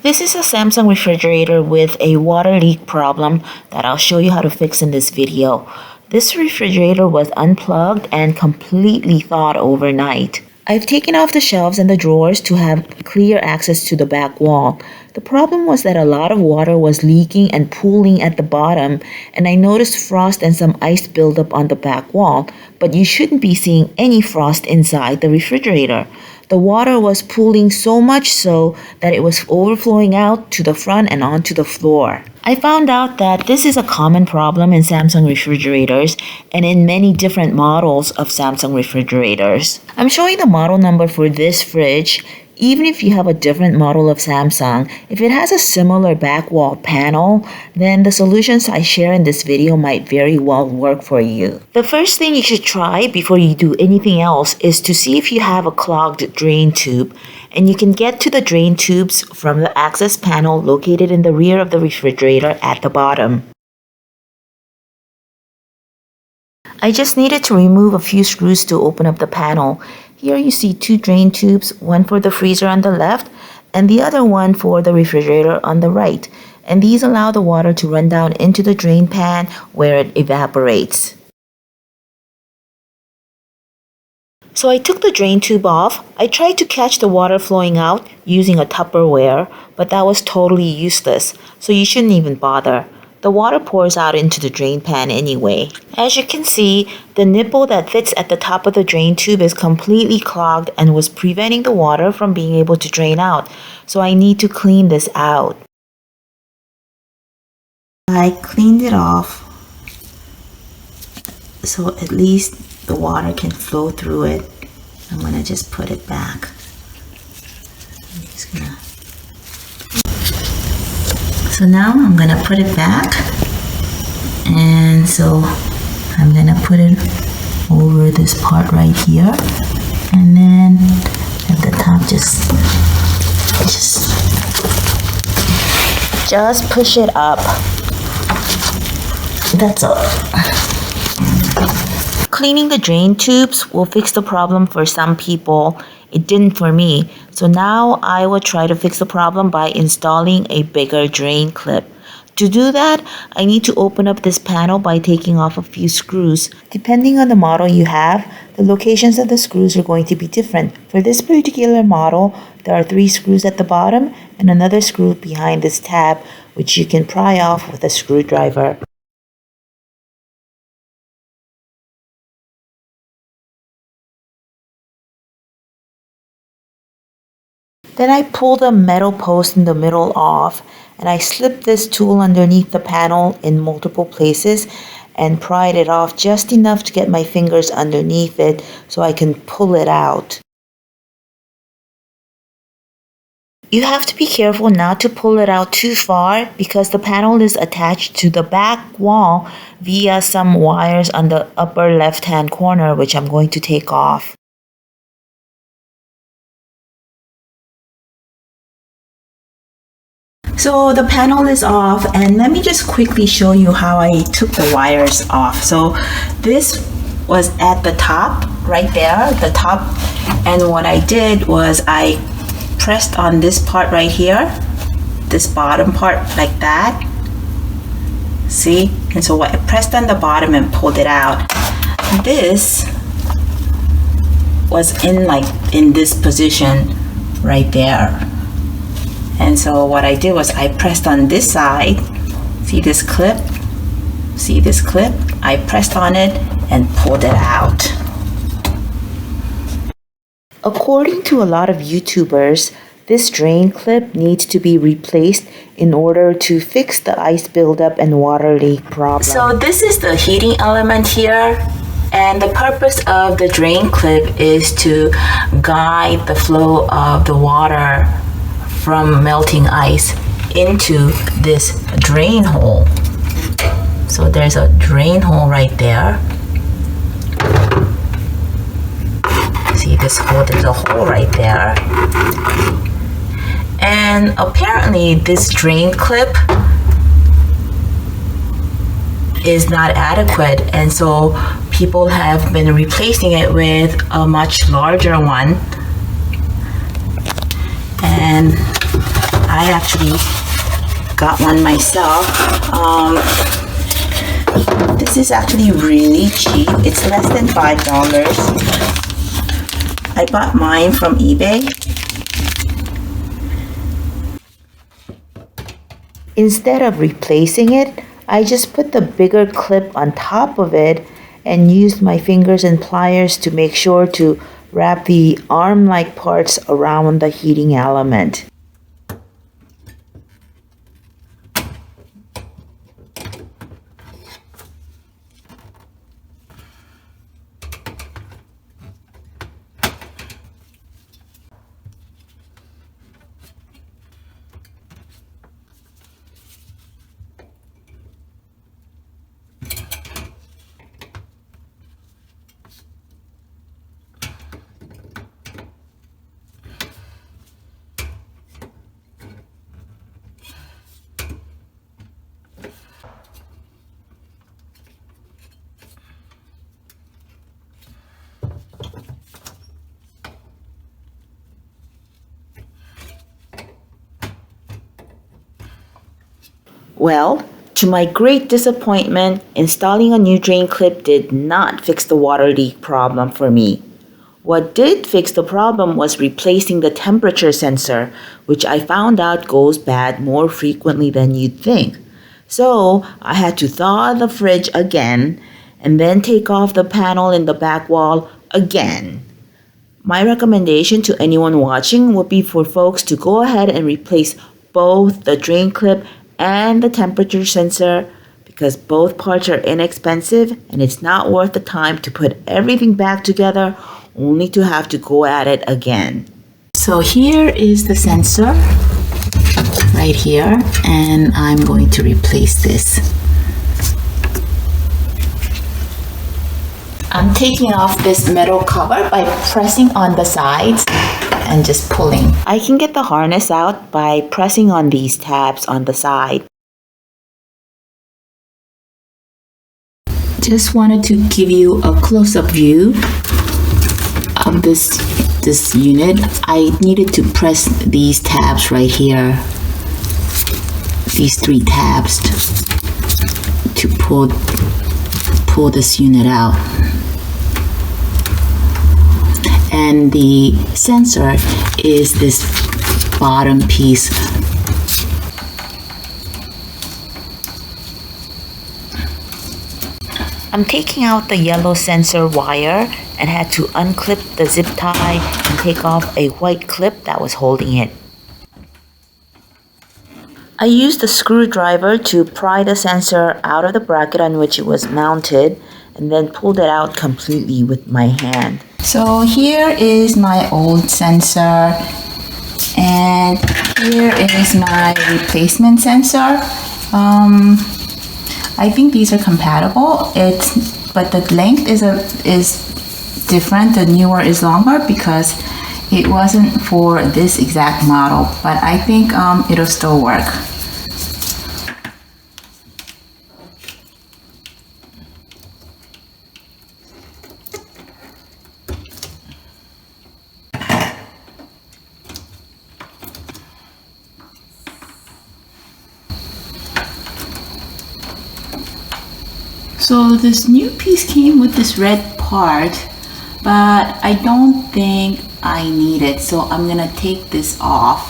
This is a Samsung refrigerator with a water leak problem that I'll show you how to fix in this video. This refrigerator was unplugged and completely thawed overnight. I've taken off the shelves and the drawers to have clear access to the back wall. The problem was that a lot of water was leaking and pooling at the bottom, and I noticed frost and some ice buildup on the back wall, but you shouldn't be seeing any frost inside the refrigerator. The water was pooling so much so that it was overflowing out to the front and onto the floor. I found out that this is a common problem in Samsung refrigerators and in many different models of Samsung refrigerators. I'm showing the model number for this fridge. Even if you have a different model of Samsung, if it has a similar back wall panel, then the solutions I share in this video might very well work for you. The first thing you should try before you do anything else is to see if you have a clogged drain tube. And you can get to the drain tubes from the access panel located in the rear of the refrigerator at the bottom. I just needed to remove a few screws to open up the panel. Here you see two drain tubes, one for the freezer on the left and the other one for the refrigerator on the right. And these allow the water to run down into the drain pan where it evaporates. So I took the drain tube off. I tried to catch the water flowing out using a Tupperware, but that was totally useless, so you shouldn't even bother. The water pours out into the drain pan anyway. As you can see, the nipple that fits at the top of the drain tube is completely clogged and was preventing the water from being able to drain out. So I need to clean this out. I cleaned it off so at least the water can flow through it. I'm gonna just put it back. So now I'm gonna put it back, and so I'm gonna put it over this part right here, and then at the top just push it up. That's all. Cleaning the drain tubes will fix the problem for some people. It didn't for me. So now I will try to fix the problem by installing a bigger drain clip. To do that, I need to open up this panel by taking off a few screws. Depending on the model you have, the locations of the screws are going to be different. For this particular model, there are 3 screws at the bottom and another screw behind this tab, which you can pry off with a screwdriver. Then I pull the metal post in the middle off, and I slipped this tool underneath the panel in multiple places and pried it off just enough to get my fingers underneath it so I can pull it out. You have to be careful not to pull it out too far because the panel is attached to the back wall via some wires on the upper left-hand corner, which I'm going to take off. So the panel is off, and let me just quickly show you how I took the wires off. So this was at the top, right there, the top, and what I did was I pressed on this part right here, this bottom part like that. See? And so I pressed on the bottom and pulled it out. This was in this position right there. And so what I did was I pressed on this side. See this clip? See this clip? I pressed on it and pulled it out. According to a lot of YouTubers, this drain clip needs to be replaced in order to fix the ice buildup and water leak problem. So this is the heating element here. And the purpose of the drain clip is to guide the flow of the water from melting ice into this drain hole. So there's a drain hole right there. See this hole? There's a hole right there. And apparently this drain clip is not adequate, and so people have been replacing it with a much larger one. And I actually got one myself. This is actually really cheap. It's less than $5. I bought mine from eBay. Instead of replacing it, I just put the bigger clip on top of it and used my fingers and pliers to make sure to wrap the arm-like parts around the heating element. Well, to my great disappointment, installing a new drain clip did not fix the water leak problem for me. What did fix the problem was replacing the temperature sensor, which I found out goes bad more frequently than you'd think. So I had to thaw the fridge again and then take off the panel in the back wall again. My recommendation to anyone watching would be for folks to go ahead and replace both the drain clip and the temperature sensor, because both parts are inexpensive and it's not worth the time to put everything back together only to have to go at it again. So here is the sensor right here, and I'm going to replace this. I'm taking off this metal cover by pressing on the sides and just pulling. I can get the harness out by pressing on these tabs on the side. Just wanted to give you a close-up view of this unit. I needed to press these tabs right here, these 3 tabs, to pull this unit out. And the sensor is this bottom piece. I'm taking out the yellow sensor wire and had to unclip the zip tie and take off a white clip that was holding it. I used a screwdriver to pry the sensor out of the bracket on which it was mounted and then pulled it out completely with my hand. So here is my old sensor, and here is my replacement sensor. I think these are compatible. But the length is different. The newer is longer because it wasn't for this exact model. But I think it'll still work. So this new piece came with this red part, but I don't think I need it. So I'm gonna take this off.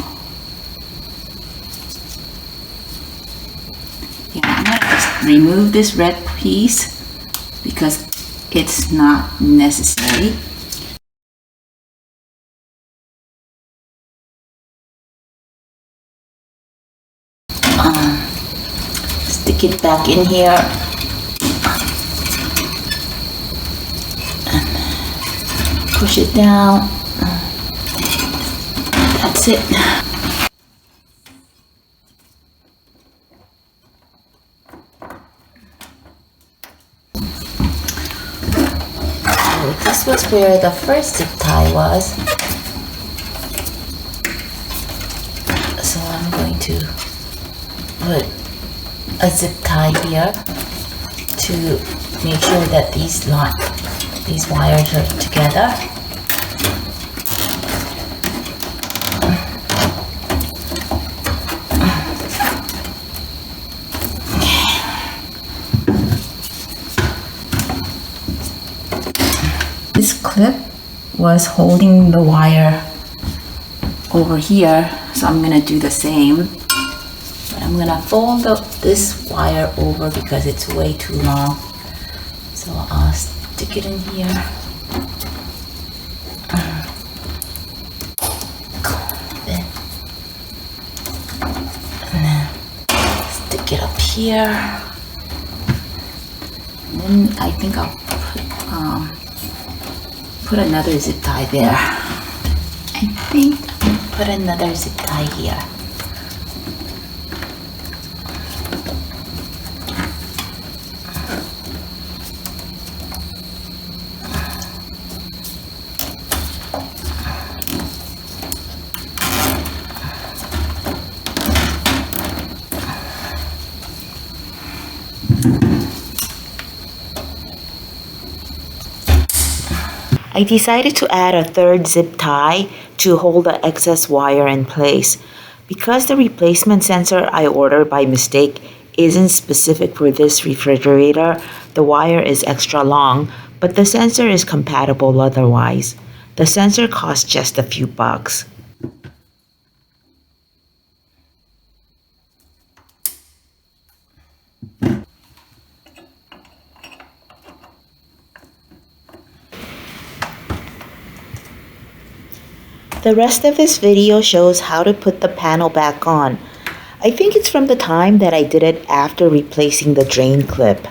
Yeah, I'm gonna just remove this red piece because it's not necessary. Stick it back in here. Push it down. That's it. So this was where the first zip tie was. So I'm going to put a zip tie here to make sure that these wires are together. clip was holding the wire over here, so I'm gonna do the same. But I'm gonna fold this wire over because it's way too long. So I'll stick it in here. And then stick it up here. And then I think I'll put another zip tie there. I think I'll put another zip tie here. I decided to add a third zip tie to hold the excess wire in place. Because the replacement sensor I ordered by mistake isn't specific for this refrigerator, the wire is extra long, but the sensor is compatible otherwise. The sensor costs just a few bucks. The rest of this video shows how to put the panel back on. I think it's from the time that I did it after replacing the drain clip.